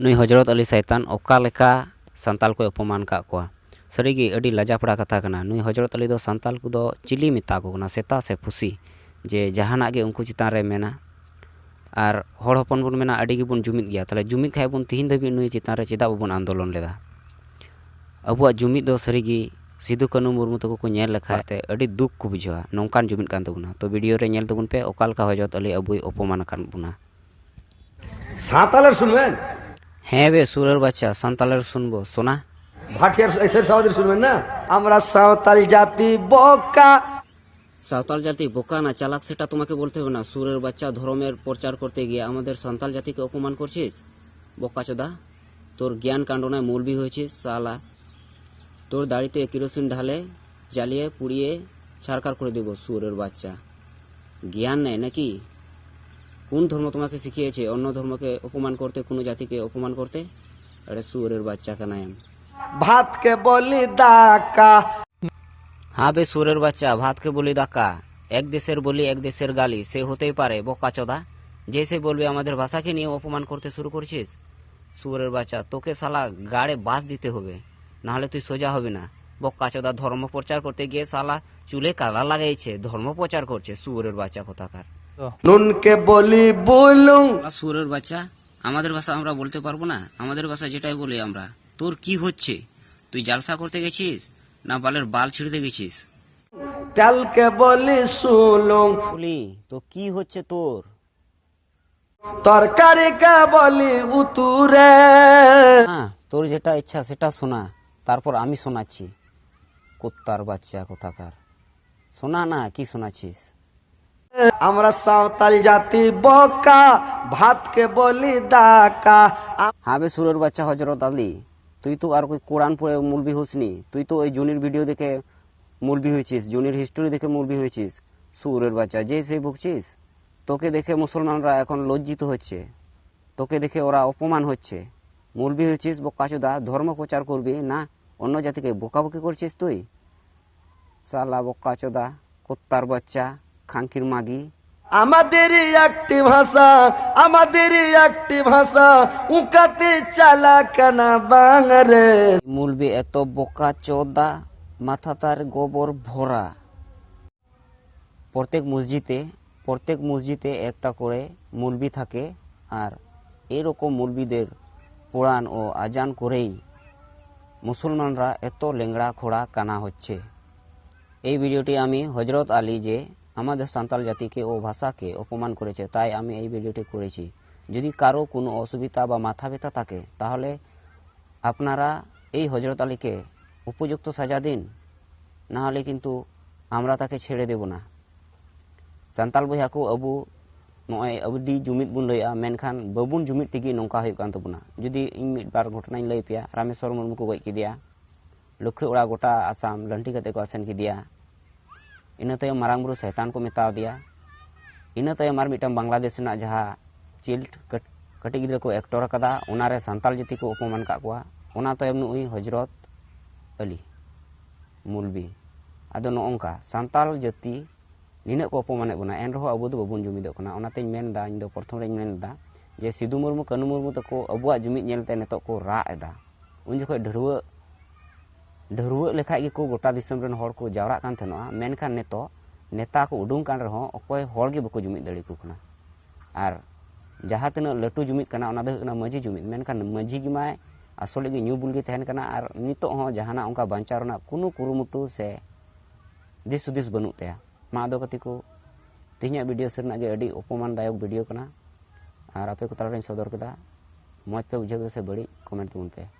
नुई हजरत अली शैतान ओकालेका संताल को अपमान का कोआ सरीगी अडी लजापड़ा कथा कना। नुई हजरत अली दो संताल को दो चिली मिता को कना सेता से फुसी जे जहाना के उनको चितान रे मेना आर हड़ हपन बन मेना अडी गिबन जुमिद गया तले जुमिद खाय बन तिहिन दबी नुई चितान रे चेदा बन आंदोलन लेदा। अबुआ जुमिद दो सरीगी सिदु कानू मुर्मू तको को नेल लेखा ते अडी दुख को बुझा नौकान जुमिद कान तबुना। तो वीडियो रे नेल तबुन पे ओकालका हजरत अली अबुई अपमान कान बुना सातालेर सुनबेन। हाँ बे सुरेर बाच्चा सान्तालेर सुनबो सोना भाटियार ऐसे सावधान सुनबेन ना। আমরা সাঁওতাল জাতি বোকা। सावताल जाति बोका ना चालाक सेटा तुम्हें बोलते हो ना। सुरेर बच्चा धर्मेर प्रचार करते गিয়ে আমাদের সাঁওতাল জাতি के अपमान করছিস बोका चोदा। তোর জ্ঞান কাণ্ড না মৌলবি হয়েছিস শালা। তোর দাড়িতে কেরোসিন ঢালে জ্বালিয়ে পুড়িয়ে ছারকার করে দেব সুরের বাচ্চা। জ্ঞান নেই নাকি? কোন ধর্ম তোমাকে শিখিয়েছে অন্য ধর্মকে অপমান করতে, কোনো জাতিকে অপমান করতে? আরে সুরের বাচ্চা का नाम ভাত কে বলি দাকা। हाँ बे सुरेर बच्चा भात के बोली दाका। एक देशेर बोली एक देशेर गाली से होतेই পারে बोका चोदा। जैसे बोलबे আমাদের ভাষাকে নিয়ে অপমান করতে শুরু করছিস সুরের বাচ্চা। তোকে শালা গাড়ে বাস দিতে হবে না হলে তুই সোজা হবে না। बोका चोदा धर्म प्रचार करते গিয়ে শালা চুলে কালা লাগাইছে ধর্ম প্রচার করছে সুরের বাচ্চা কোথাকার। নুনকে বলি বলুন। সুরের বাচ্চা আমাদের ভাষা আমরা বলতে পারবো না? আমাদের ভাষা যেটাই বলি আমরা। তোর কি হচ্ছে? তুই জালসা করতে গেছিস না বালের বাল ছিঁড়তে গেছিস? তেলকে বলি সুলুং। বলি তো কি হচ্ছে তোর? তরকারিকে বলি উতুরে। হ্যাঁ তোর যেটা ইচ্ছা সেটা শোনা, তারপর আমি শোনাচ্ছি। কুত্তার বাচ্চা কোথাকার শোনা না কি শোনাচ্ছিস? আমরা সাঁওতাল জাতি বোকা ভাতকে বলি দাকা। हाँ बे सुरेर बच्चा हजरत अली তুই তো আর कोई কোরআন পড়ে মৌলবি হোসনি। তুই তো ওই জুনির ভিডিও দেখে মৌলবি হয়েছিস, জুনির হিস্টোরি দেখে মৌলবি হয়েছিস। সুরের বাচ্চা যে সেই ভুগছিস। তোকে দেখে মুসলমানরা এখন লজ্জিত হচ্ছে, তোকে দেখে ওরা অপমান হচ্ছে। মৌলবি হয়েছিস বোকাচোদা, ধর্ম প্রচার করবি না অন্য জাতিকে বোকাবুকি করছিস তুই। শালা বোকাচোদা কুত্তার বাচ্চা খাঙ্কির মাগি। আমাদেরই একটি ভাষা, আমাদেরই একটি ভাষা উকাতে চালাক না বাংরে। মৌলবি এত বোকাচোদা মাথা তার গোবর ভরা। প্রত্যেক মসজিদে একটা করে মৌলবি থাকে আর এরকম মৌলবিদের কোরআন ও আজান করেই মুসলমানরা এত লেংড়া খোড়া কানা হচ্ছে। এই ভিডিওটি আমি হজরত আলী যে আমাদের সাঁওতাল জাতিকে ও ভাষাকে অপমান করেছে তাই আমি এই ভিডিওটি করেছি। যদি কারো কোনো অসুবিধা বা মাথা ব্যথা থাকে তাহলে আপনারা এই হজরত আলীকে উপযুক্ত সাজা দিন, না হলে কিন্তু আমরা তাকে ছেড়ে দেব না। সাঁওতাল বইয়া को আবু নয় আবদি জুমিদ বুন লইয়া মেনখান বাবুন জুমিদ তেগি নঙ্কা হয়ে কান তবুনা। যদি ইন মিদবার ঘটনাই লই পেয়া রামেশ্বর মুর্মু को गज किदिया, लक्ष्य ओड़ा गोटा आसाम लंटी कते को आसेन किदिया। इना तयम मारांग बुरु शैतान को मेता दिया। इना तयम आर मिटम बांग्लादेश ना जहाँ चिल्ड कटी गिद्रा को एक्टर कदा ओनारे सान्ताल जाति को अपमान का कोआ। ओना तयम नुई हजरत अली मौलबी आदो नोंका सान्ताल जाति निना को अपमाने बना एन रहो अबो दो बाबुन जुमिदो कना। ओनातेñ मेनदा इन दो प्रथम रेñ मेनदा जे सिदु मुर्मू कानू मुर्मू तको अबुआ जुमिद नेलते नेतो को रा एदा। उन जखो ढरुआ लेखाय गे को गोटा दिसम रेन हर को जावरा कान थेनोआ। मेनखान नेतो नेता को उडुंग कान रहो अकोय हर गे बको जुमिद दड़ी को कना। आर जहाँ तिना लटू जुमिद कना ओना दो कना मजी जुमिद। मेनखान मजी गी माय आसले गे न्यू बुलगी तहन कना आर नितो हो जहाना ओंका बांचाव रना कुनु कुरुमुटु से दिस सुदिस बनुक तया। मा दो कति को तिहिया वीडियो सेरना गे अडी अपमान दायक वीडियो कना आर आपे को ताला रेñ सदर केदा। मौज पे बुझाव से बड़ी कमेंट तुमते।